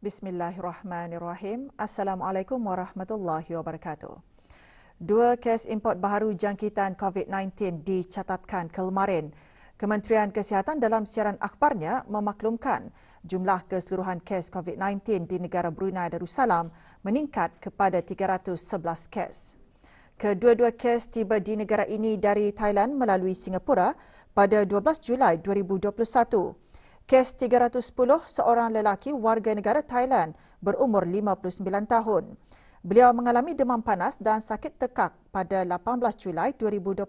Bismillahirrahmanirrahim. Assalamualaikum warahmatullahi wabarakatuh. 2 kes import baharu jangkitan COVID-19 dicatatkan kemarin. Kementerian Kesihatan dalam siaran akhbarnya memaklumkan jumlah keseluruhan kes COVID-19 di negara Brunei Darussalam meningkat kepada 311 kes. Kedua-dua kes tiba di negara ini dari Thailand melalui Singapura pada 12 Julai 2021. Kes 310 seorang lelaki warga negara Thailand berumur 59 tahun. Beliau mengalami demam panas dan sakit tekak pada 18 Julai 2021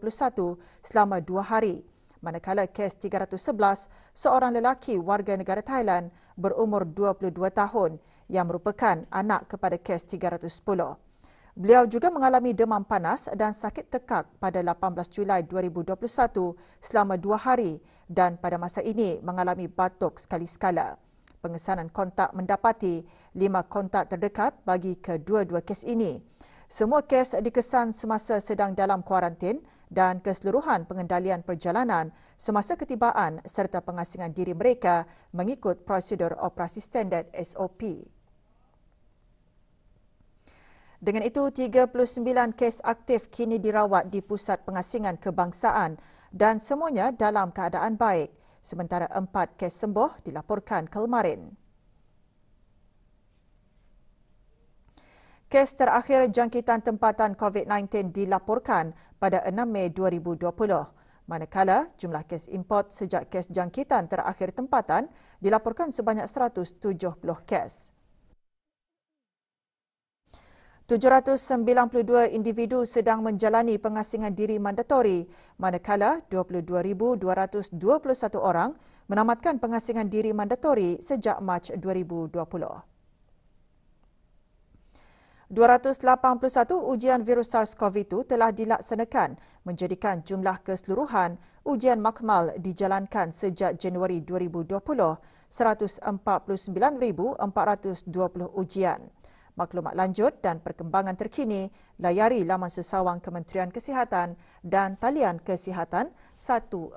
selama 2 hari. Manakala kes 311 seorang lelaki warga negara Thailand berumur 22 tahun yang merupakan anak kepada kes 310. Beliau juga mengalami demam panas dan sakit tekak pada 18 Julai 2021 selama 2 hari dan pada masa ini mengalami batuk sekali-sekala. Pengesanan kontak mendapati 5 kontak terdekat bagi kedua-dua kes ini. Semua kes dikesan semasa sedang dalam kuarantin dan keseluruhan pengendalian perjalanan semasa ketibaan serta pengasingan diri mereka mengikut prosedur operasi standard SOP. Dengan itu, 39 kes aktif kini dirawat di Pusat Pengasingan Kebangsaan dan semuanya dalam keadaan baik, sementara 4 kes sembuh dilaporkan kemarin. Kes terakhir jangkitan tempatan COVID-19 dilaporkan pada 6 Mei 2020. Manakala jumlah kes import sejak kes jangkitan terakhir tempatan dilaporkan sebanyak 170 kes. 792 individu sedang menjalani pengasingan diri mandatori, manakala 22,221 orang menamatkan pengasingan diri mandatori sejak Mac 2020. 281 ujian virus SARS-CoV-2 telah dilaksanakan menjadikan jumlah keseluruhan ujian makmal dijalankan sejak Januari 2020 149,420 ujian. Maklumat lanjut dan perkembangan terkini layari laman sesawang Kementerian Kesihatan dan talian Kesihatan 148.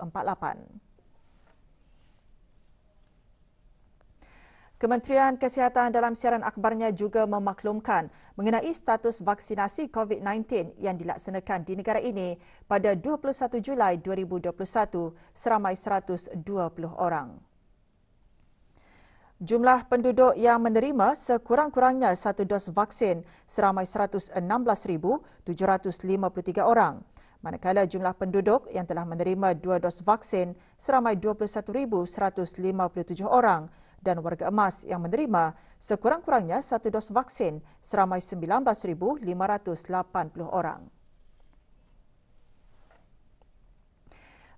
Kementerian Kesihatan dalam siaran akhbarnya juga memaklumkan mengenai status vaksinasi COVID-19 yang dilaksanakan di negara ini pada 21 Julai 2021 seramai 120 orang. Jumlah penduduk yang menerima sekurang-kurangnya 1 dos vaksin seramai 116,753 orang. Manakala jumlah penduduk yang telah menerima 2 dos vaksin seramai 21,157 orang dan warga emas yang menerima sekurang-kurangnya 1 dos vaksin seramai 19,580 orang.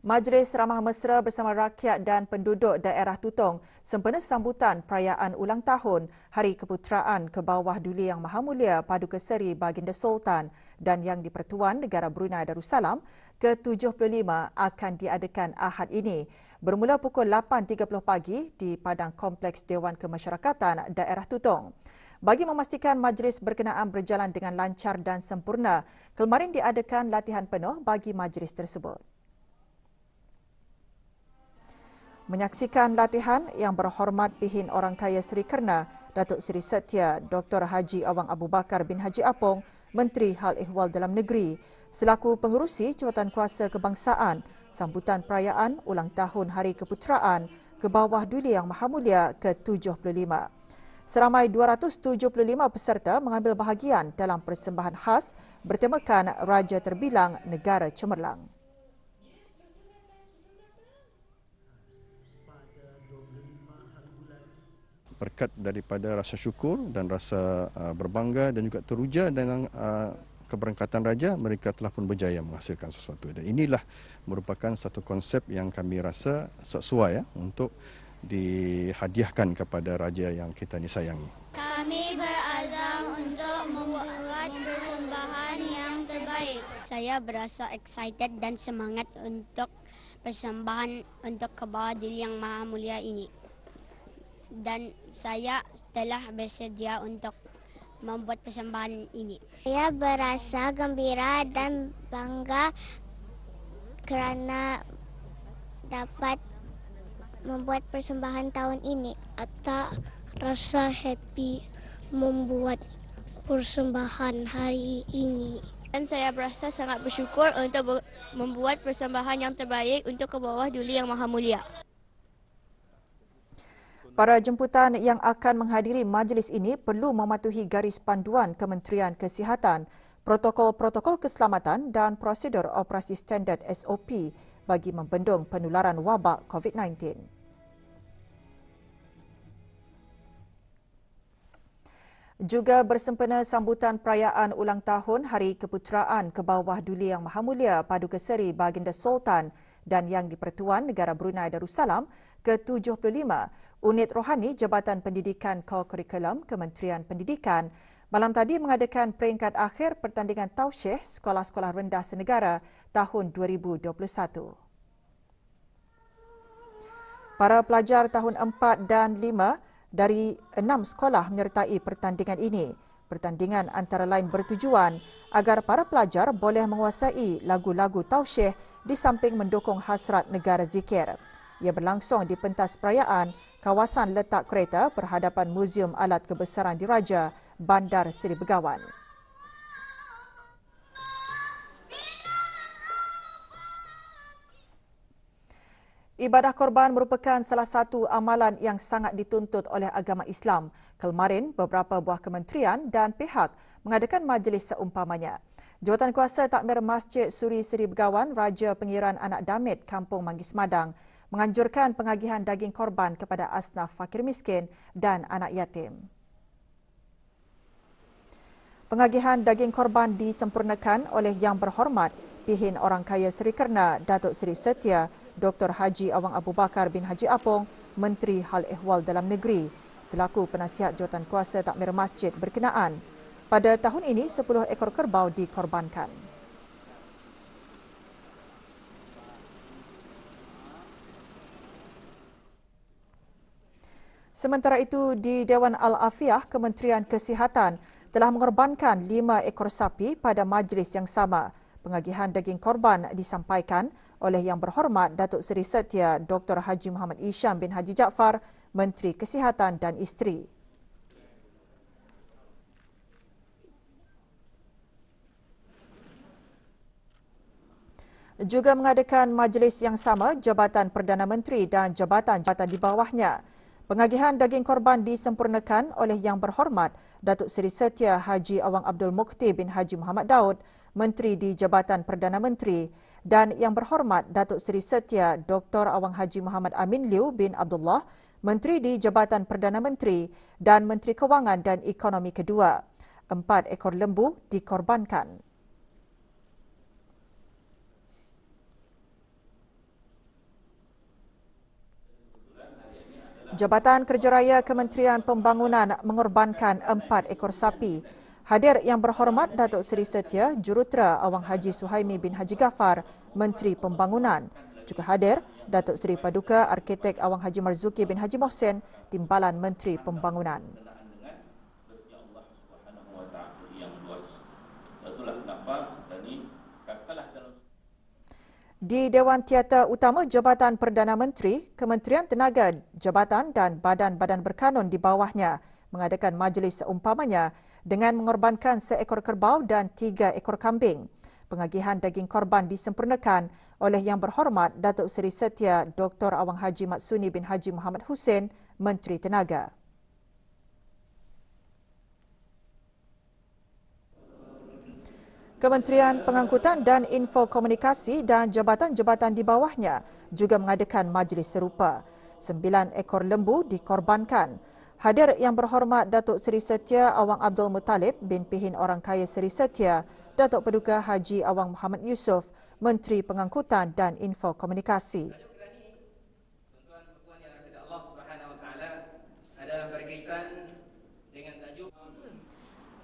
Majlis Ramah Mesra bersama rakyat dan penduduk daerah Tutong sempena sambutan perayaan ulang tahun Hari Keputeraan ke Bawah Duli Yang Maha Mulia Paduka Seri Baginda Sultan dan Yang di-Pertuan Negara Brunei Darussalam ke-75 akan diadakan Ahad ini bermula pukul 8.30 pagi di Padang Kompleks Dewan Kemasyarakatan Daerah Tutong. Bagi memastikan majlis berkenaan berjalan dengan lancar dan sempurna, kemarin diadakan latihan penuh bagi majlis tersebut. Menyaksikan latihan yang berhormat Pihin Orang Kaya Seri Kerna, Datuk Seri Setia Dr. Haji Awang Abu Bakar bin Haji Apong, Menteri Hal Ehwal Dalam Negeri, selaku pengerusi Jawatan Kuasa Kebangsaan, sambutan perayaan ulang tahun Hari Keputeraan ke Bawah Duli Yang Maha Mulia ke-75. Seramai 275 peserta mengambil bahagian dalam persembahan khas bertemakan Raja Terbilang Negara Cemerlang. Berkat daripada rasa syukur dan rasa berbangga dan juga teruja dengan keberangkatan raja, mereka telah pun berjaya menghasilkan sesuatu. Dan inilah merupakan satu konsep yang kami rasa sesuai untuk dihadiahkan kepada raja yang kita ni sayangi. Kami berazam untuk membuat persembahan yang terbaik. Saya berasa excited dan semangat untuk persembahan untuk ke Bawah Duli Yang Maha Mulia ini. Dan saya telah bersedia untuk membuat persembahan ini. Saya berasa gembira dan bangga kerana dapat membuat persembahan tahun ini. Atas rasa happy membuat persembahan hari ini. Dan saya berasa sangat bersyukur untuk membuat persembahan yang terbaik untuk ke bawah Duli Yang Maha Mulia. Para jemputan yang akan menghadiri majlis ini perlu mematuhi garis panduan Kementerian Kesihatan, protokol-protokol keselamatan dan prosedur operasi standard SOP bagi membendung penularan wabak COVID-19. Juga bersempena sambutan perayaan ulang tahun Hari Keputeraan ke bawah Duli Yang Maha Mulia Paduka Seri Baginda Sultan dan Yang di-Pertuan Negara Brunei Darussalam ke-75, Unit Rohani Jabatan Pendidikan Co-Kurikulum Kementerian Pendidikan malam tadi mengadakan peringkat akhir pertandingan tausyih sekolah-sekolah rendah senegara tahun 2021. Para pelajar tahun 4 dan 5 dari 6 sekolah menyertai pertandingan ini. Pertandingan antara lain bertujuan agar para pelajar boleh menguasai lagu-lagu tausyih di samping mendukung hasrat negara zikir. Ia berlangsung di pentas perayaan kawasan letak kereta berhadapan Muzium Alat Kebesaran Diraja, Bandar Seri Begawan. Ibadah korban merupakan salah satu amalan yang sangat dituntut oleh agama Islam. Kemarin, beberapa buah kementerian dan pihak mengadakan majlis seumpamanya. Jawatankuasa Takmir Masjid Suri Seri Begawan, Raja Pengiran Anak Damit, Kampung Manggis Madang, menganjurkan pengagihan daging korban kepada asnaf fakir miskin dan anak yatim. Pengagihan daging korban disempurnakan oleh Yang Berhormat Pihin Orang Kaya Seri Kerna Datuk Seri Setia Dr. Haji Awang Abu Bakar bin Haji Apong, Menteri Hal Ehwal Dalam Negeri, selaku penasihat Jawatankuasa Takmir Masjid berkenaan. Pada tahun ini, 10 ekor kerbau dikorbankan. Sementara itu, di Dewan Al-Afiah, Kementerian Kesihatan telah mengorbankan 5 ekor sapi pada majlis yang sama. Pengagihan daging korban disampaikan oleh Yang Berhormat Datuk Seri Setia Dr. Haji Muhammad Isham bin Haji Jaafar, Menteri Kesihatan dan Isteri. Juga mengadakan majlis yang sama Jabatan Perdana Menteri dan jabatan-jabatan di bawahnya. Pengagihan daging korban disempurnakan oleh Yang Berhormat Datuk Seri Setia Haji Awang Abdul Mukti bin Haji Muhammad Daud, Menteri di Jabatan Perdana Menteri, dan Yang Berhormat Datuk Seri Setia Dr. Awang Haji Muhammad Amin Liu bin Abdullah, Menteri di Jabatan Perdana Menteri dan Menteri Kewangan dan Ekonomi kedua. 4 ekor lembu dikorbankan. Jabatan Kerja Raya Kementerian Pembangunan mengorbankan 4 ekor sapi. Hadir Yang Berhormat Datuk Seri Setia Jurutera Awang Haji Suhaimi bin Haji Ghaffar, Menteri Pembangunan. Juga hadir Datuk Seri Paduka Arkitek Awang Haji Marzuki bin Haji Mohsen, Timbalan Menteri Pembangunan. Di Dewan Teater Utama Jabatan Perdana Menteri, Kementerian Tenaga, Jabatan dan badan-badan berkanun di bawahnya mengadakan majlis seumpamanya dengan mengorbankan seekor kerbau dan 3 ekor kambing. Pengagihan daging korban disempurnakan oleh Yang Berhormat Datuk Seri Setia Dr. Awang Haji Matsuni bin Haji Muhammad Hussein, Menteri Tenaga. Kementerian Pengangkutan dan Infokomunikasi dan jabatan-jabatan di bawahnya juga mengadakan majlis serupa. 9 ekor lembu dikorbankan. Hadir Yang Berhormat Datuk Seri Setia Awang Abdul Muttalib bin Pihin Orang Kaya Seri Setia, Datuk Paduka Haji Awang Muhammad Yusof, Menteri Pengangkutan dan Infokomunikasi.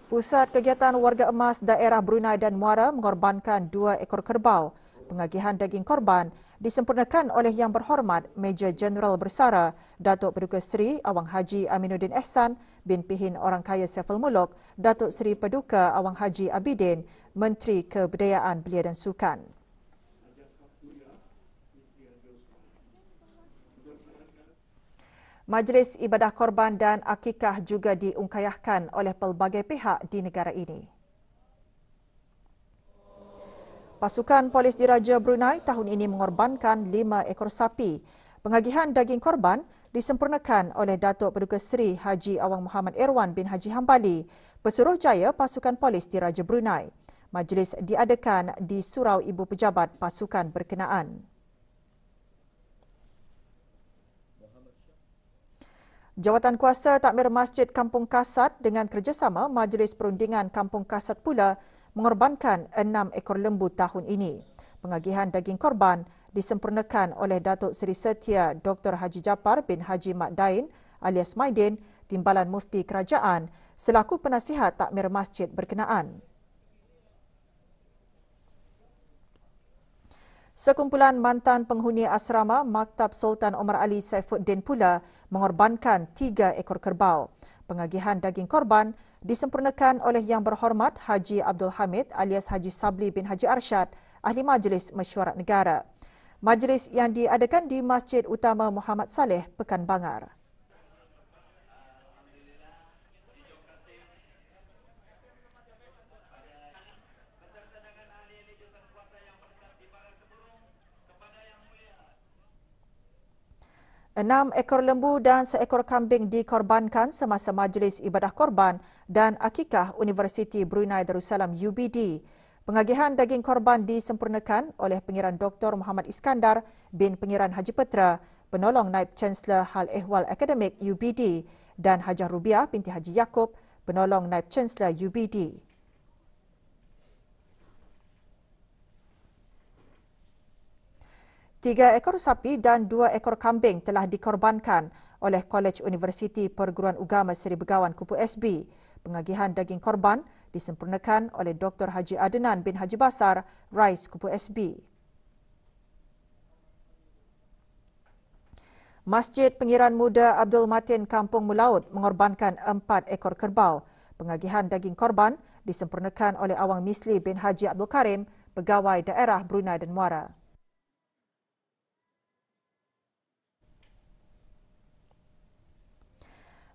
Pusat Kegiatan Warga Emas Daerah Brunei dan Muara mengorbankan 2 ekor kerbau. Pengagihan daging korban disempurnakan oleh Yang Berhormat Major Jeneral Bersara Datuk Paduka Seri Awang Haji Aminuddin Ehsan bin Pihin Orang Kaya Saiful Muluk, Datuk Seri Paduka Awang Haji Abidin, Menteri Kebudayaan Belia dan Sukan. Majlis Ibadah Korban dan Akikah juga diungkayahkan oleh pelbagai pihak di negara ini. Pasukan Polis Diraja Brunei tahun ini mengorbankan 5 ekor sapi. Pengagihan daging korban disempurnakan oleh Datuk Paduka Seri Haji Awang Muhammad Irwan bin Haji Hambali, Pesuruhjaya Pasukan Polis Diraja Brunei. Majlis diadakan di Surau Ibu Pejabat pasukan berkenaan. Jawatan Kuasa Takmir Masjid Kampung Kasat dengan kerjasama Majlis Perundingan Kampung Kasat pula mengorbankan 6 ekor lembu tahun ini. Pengagihan daging korban disempurnakan oleh Datuk Seri Setia Dr. Haji Japar bin Haji Mat Dain alias Maidin, Timbalan Mufti Kerajaan selaku penasihat Takmir Masjid berkenaan. Sekumpulan mantan penghuni asrama Maktab Sultan Omar Ali Saifuddin pula mengorbankan 3 ekor kerbau. Pengagihan daging korban disempurnakan oleh Yang Berhormat Haji Abdul Hamid alias Haji Sabli bin Haji Arsyad, Ahli Majlis Mesyuarat Negara. Majlis yang diadakan di Masjid Utama Muhammad Saleh, Pekan Bangar. Enam ekor lembu dan seekor kambing dikorbankan semasa Majlis Ibadah Korban dan Akikah Universiti Brunei Darussalam UBD. Pengagihan daging korban disempurnakan oleh Pengiran Dr. Muhammad Iskandar bin Pengiran Haji Petra, Penolong Naib Chancellor Hal Ehwal Akademik UBD dan Hajah Rubiah binti Haji Yaakob, Penolong Naib Chancellor UBD. Tiga ekor sapi dan 2 ekor kambing telah dikorbankan oleh Kolej Universiti Perguruan Ugama Seri Begawan Kupu SB. Pengagihan daging korban disempurnakan oleh Dr. Haji Adnan bin Haji Basar, Rais Kupu SB. Masjid Pengiran Muda Abdul Matin Kampung Mulaud mengorbankan 4 ekor kerbau. Pengagihan daging korban disempurnakan oleh Awang Misli bin Haji Abdul Karim, Pegawai Daerah Brunei dan Muara.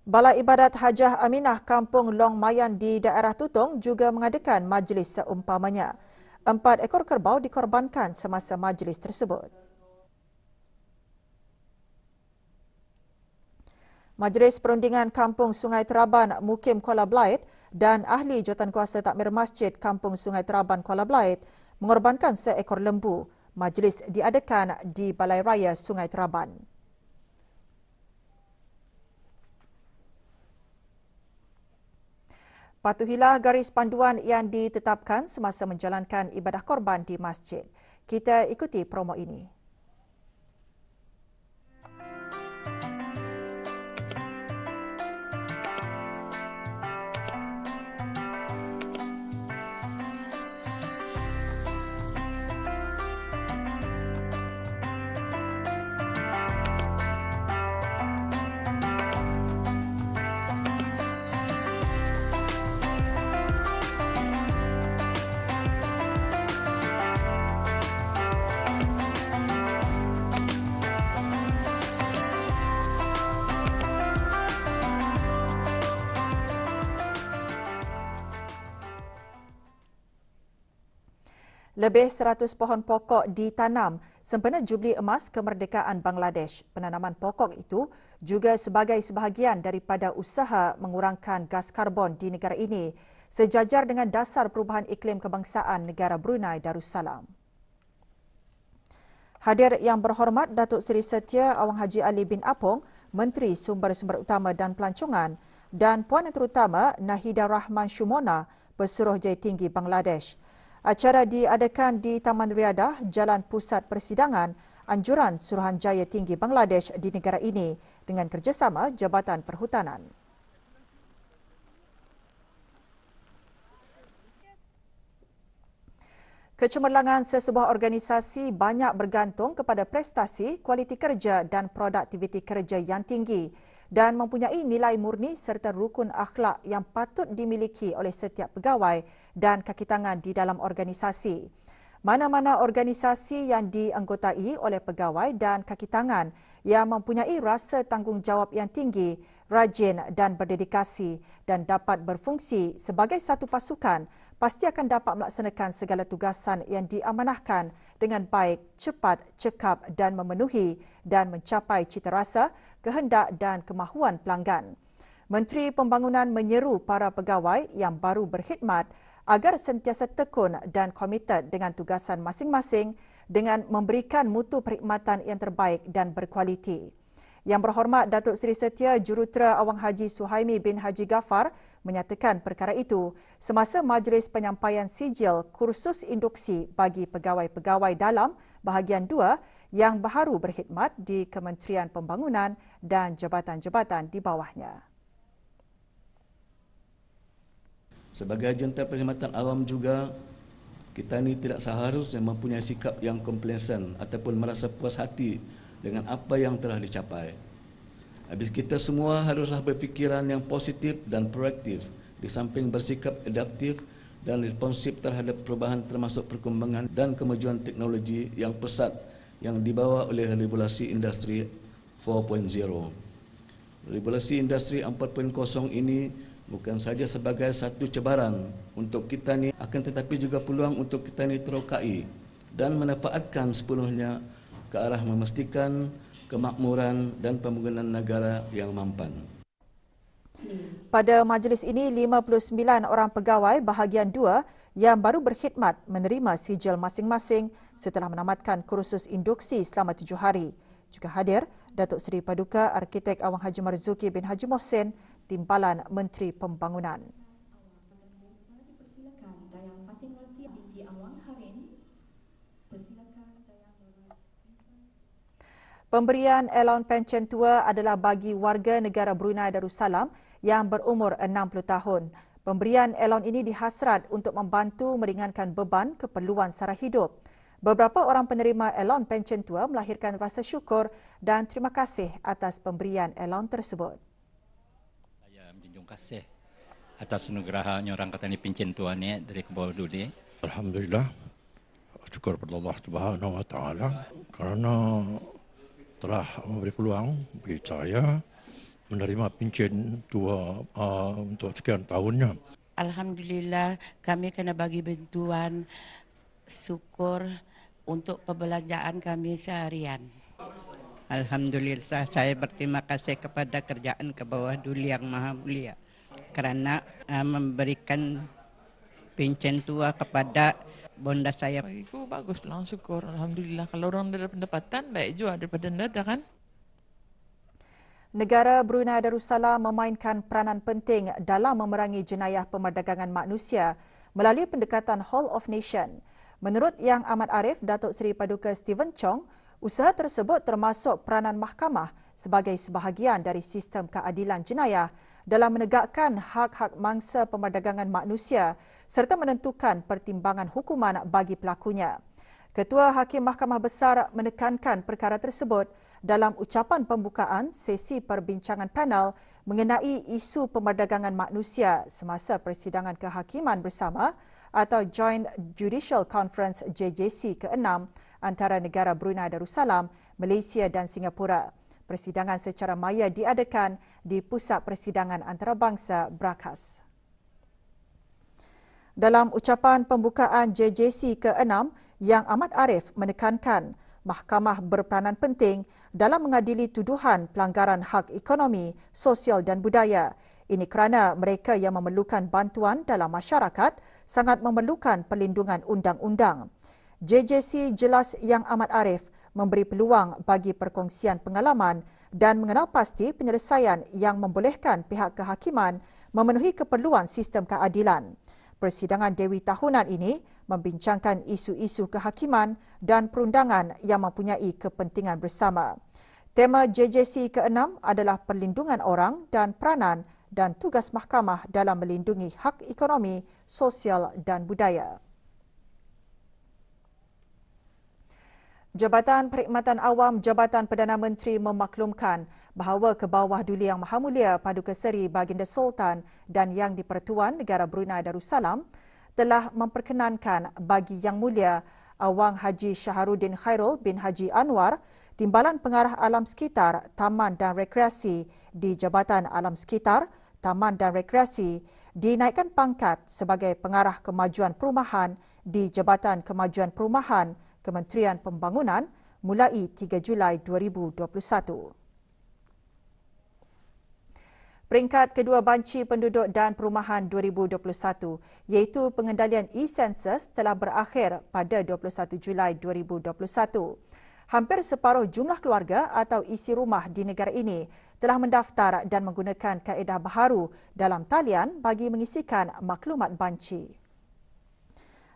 Balai Ibadat Hajah Aminah Kampung Long Mayan di daerah Tutong juga mengadakan majlis seumpamanya. 4 ekor kerbau dikorbankan semasa majlis tersebut. Majlis Perundingan Kampung Sungai Teraban Mukim Kuala Belait dan Ahli Jawatankuasa Takmir Masjid Kampung Sungai Teraban Kuala Belait mengorbankan seekor lembu. Majlis diadakan di Balai Raya Sungai Teraban. Patuhilah garis panduan yang ditetapkan semasa menjalankan ibadah korban di masjid. Kita ikuti promo ini. Lebih 100 pohon pokok ditanam sempena Jubli Emas Kemerdekaan Bangladesh. Penanaman pokok itu juga sebagai sebahagian daripada usaha mengurangkan gas karbon di negara ini sejajar dengan dasar perubahan iklim kebangsaan negara Brunei Darussalam. Hadir Yang Berhormat Datuk Seri Setia Awang Haji Ali bin Apong, Menteri Sumber-Sumber Utama dan Pelancongan, dan Puan Yang Terutama Nahida Rahman Shumona, Pesuruhjaya Tinggi Bangladesh. Acara diadakan di Taman Riadah, Jalan Pusat Persidangan, Anjuran Suruhanjaya Tinggi Bangladesh di negara ini dengan kerjasama Jabatan Perhutanan. Kecemerlangan sesebuah organisasi banyak bergantung kepada prestasi, kualiti kerja dan produktiviti kerja yang tinggi dan mempunyai nilai murni serta rukun akhlak yang patut dimiliki oleh setiap pegawai dan kaki tangan di dalam organisasi. mana-mana organisasi yang dianggotai oleh pegawai dan kaki tangan yang mempunyai rasa tanggungjawab yang tinggi, rajin dan berdedikasi dan dapat berfungsi sebagai satu pasukan pasti akan dapat melaksanakan segala tugasan yang diamanahkan dengan baik, cepat, cekap dan memenuhi dan mencapai citarasa, kehendak dan kemahuan pelanggan. Menteri Pembangunan menyeru para pegawai yang baru berkhidmat agar sentiasa tekun dan komited dengan tugasan masing-masing dengan memberikan mutu perkhidmatan yang terbaik dan berkualiti. Yang berhormat Datuk Seri Setia Jurutera Awang Haji Suhaimi bin Haji Ghaffar menyatakan perkara itu semasa majlis penyampaian sijil kursus induksi bagi pegawai-pegawai dalam bahagian 2 yang baru berkhidmat di Kementerian Pembangunan dan jabatan-jabatan di bawahnya. Sebagai jentera perkhidmatan awam juga, kita ini tidak seharusnya mempunyai sikap yang komplasen ataupun merasa puas hati dengan apa yang telah dicapai. Habis kita semua haruslah berfikiran yang positif dan proaktif di samping bersikap adaptif dan responsif terhadap perubahan termasuk perkembangan dan kemajuan teknologi yang pesat yang dibawa oleh revolusi industri 4.0. Revolusi industri 4.0 ini bukan saja sebagai satu cabaran untuk kita ni, akan tetapi juga peluang untuk kita ni terokai dan manfaatkan sepenuhnya ke arah memastikan kemakmuran dan pembangunan negara yang mampan. Pada majlis ini, 59 orang pegawai bahagian 2 yang baru berkhidmat menerima sijil masing-masing setelah menamatkan kursus induksi selama 7 hari. Juga hadir Datuk Seri Paduka Arkitek Awang Haji Marzuki bin Haji Mohsin, Timbalan Menteri Pembangunan. Pemberian allowance pension tua adalah bagi warga negara Brunei Darussalam yang berumur 60 tahun. Pemberian allowance ini dihasrat untuk membantu meringankan beban keperluan sara hidup. Beberapa orang penerima allowance pension tua melahirkan rasa syukur dan terima kasih atas pemberian allowance tersebut. Saya menjunjung kasih atas anugerahnya orang kata ni pension tua ni dari Kebawah Duli. Alhamdulillah, syukur kepada Allah Subhanahu Wa Taala kerana telah memberi peluang bagi saya menerima pension tua untuk sekian tahunnya. Alhamdulillah, kami kena bagi bantuan syukur untuk perbelanjaan kami seharian. Alhamdulillah, saya berterima kasih kepada Kerajaan Kebawah Duli yang Maha Mulia kerana memberikan pension tua kepada bonda saya. Bagiku bagus pulang syukur. Alhamdulillah. Kalau orang ada pendapatan, baik juga daripada nada kan. Negara Brunei Darussalam memainkan peranan penting dalam memerangi jenayah pemerdagangan manusia melalui pendekatan Whole of Nation. Menurut Yang Amat Arif, Datuk Seri Paduka Stephen Chong, usaha tersebut termasuk peranan mahkamah sebagai sebahagian dari sistem keadilan jenayah dalam menegakkan hak-hak mangsa pemerdagangan manusia serta menentukan pertimbangan hukuman bagi pelakunya. Ketua Hakim Mahkamah Besar menekankan perkara tersebut dalam ucapan pembukaan sesi perbincangan panel mengenai isu pemerdagangan manusia semasa persidangan kehakiman bersama atau Joint Judicial Conference JJC ke-6 antara negara Brunei Darussalam, Malaysia dan Singapura. Persidangan secara maya diadakan di Pusat Persidangan Antarabangsa Brakas. Dalam ucapan pembukaan JJC ke-6, Yang Amat Arif menekankan mahkamah berperanan penting dalam mengadili tuduhan pelanggaran hak ekonomi, sosial dan budaya. Ini kerana mereka yang memerlukan bantuan dalam masyarakat sangat memerlukan perlindungan undang-undang. JJC jelas Yang Amat Arif memberi peluang bagi perkongsian pengalaman dan mengenal pasti penyelesaian yang membolehkan pihak kehakiman memenuhi keperluan sistem keadilan. Persidangan Dewi tahunan ini membincangkan isu-isu kehakiman dan perundangan yang mempunyai kepentingan bersama. Tema JJC ke-6 adalah perlindungan orang dan peranan dan tugas mahkamah dalam melindungi hak ekonomi, sosial dan budaya. Jabatan Perkhidmatan Awam Jabatan Perdana Menteri memaklumkan bahawa Kebawah Duli Yang Maha Mulia Paduka Seri Baginda Sultan dan Yang di-Pertuan Negara Brunei Darussalam telah memperkenankan bagi Yang Mulia Awang Haji Syaharuddin Khairul bin Haji Anwar, Timbalan Pengarah Alam Sekitar, Taman dan Rekreasi di Jabatan Alam Sekitar, Taman dan Rekreasi, dinaikkan pangkat sebagai Pengarah Kemajuan Perumahan di Jabatan Kemajuan Perumahan Kementerian Pembangunan mulai 3 Julai 2021. Peringkat kedua banci penduduk dan perumahan 2021 iaitu pengendalian e-Census telah berakhir pada 21 Julai 2021. Hampir separuh jumlah keluarga atau isi rumah di negara ini telah mendaftar dan menggunakan kaedah baharu dalam talian bagi mengisikan maklumat banci.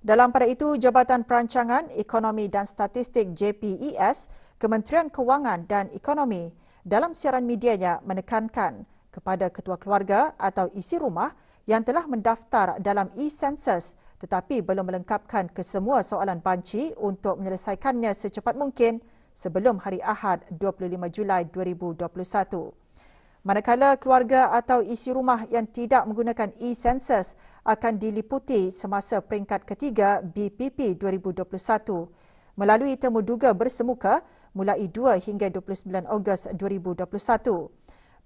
Dalam pada itu, Jabatan Perancangan Ekonomi dan Statistik JPES, Kementerian Kewangan dan Ekonomi dalam siaran medianya menekankan kepada ketua keluarga atau isi rumah yang telah mendaftar dalam e-Census tetapi belum melengkapkan kesemua soalan banci untuk menyelesaikannya secepat mungkin sebelum hari Ahad 25 Julai 2021. Manakala keluarga atau isi rumah yang tidak menggunakan e-Census akan diliputi semasa peringkat ketiga BPP 2021 melalui temu duga bersemuka mulai 2 hingga 29 Ogos 2021.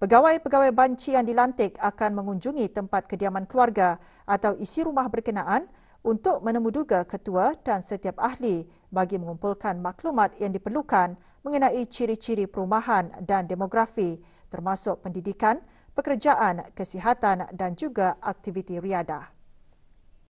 Pegawai-pegawai banci yang dilantik akan mengunjungi tempat kediaman keluarga atau isi rumah berkenaan untuk menemuduga ketua dan setiap ahli bagi mengumpulkan maklumat yang diperlukan mengenai ciri-ciri perumahan dan demografi termasuk pendidikan, pekerjaan, kesihatan dan juga aktiviti riadah.